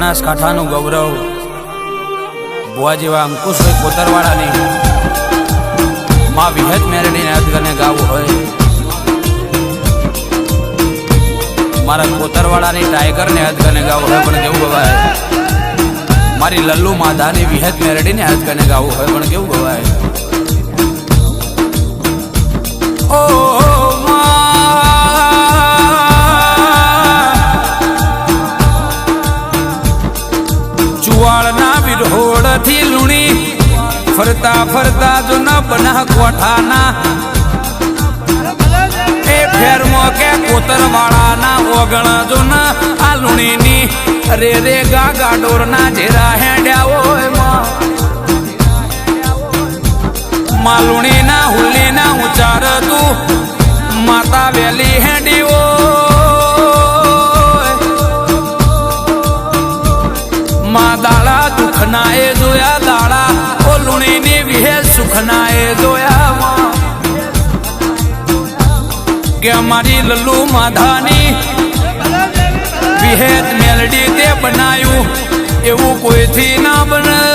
બનાસકાંઠાનું ગૌરવ ભુવા જેવા અંકુશભાઈ કોતરવાળાની માં વિહત મેરડીને અદગને ગાવું હોય, મારા કોતરવાળાની ટાઈગરને અદગને ગાવું હોય પણ કેવું ગવાય, મારી લલ્લુ માધાની વિહત મેરડીને અદગને ગાવું હોય પણ કેવું ગવાય. ઓ ચુવાળના વિરોડથી લુણી ફરતા ફરતા જો ન બના કોઠાના એ ફેરમો કે કોતરવાળાના ઓગણ જો ન આ લુણીની રે રે ગાગા ડોરના ઝેરા હેડ્યા હોય માં લુણીના હુલ્લીના ઉચાર તું માતા વેલી હેડી માં દાડા દુખના એ જોયા દાડા ઓ લુણીની વિહે સુખના એ જોયા કે અમારી લલ્લુ માધાની વિહેત મેલડી તે બનાયું એવું કોઈથી ના બને.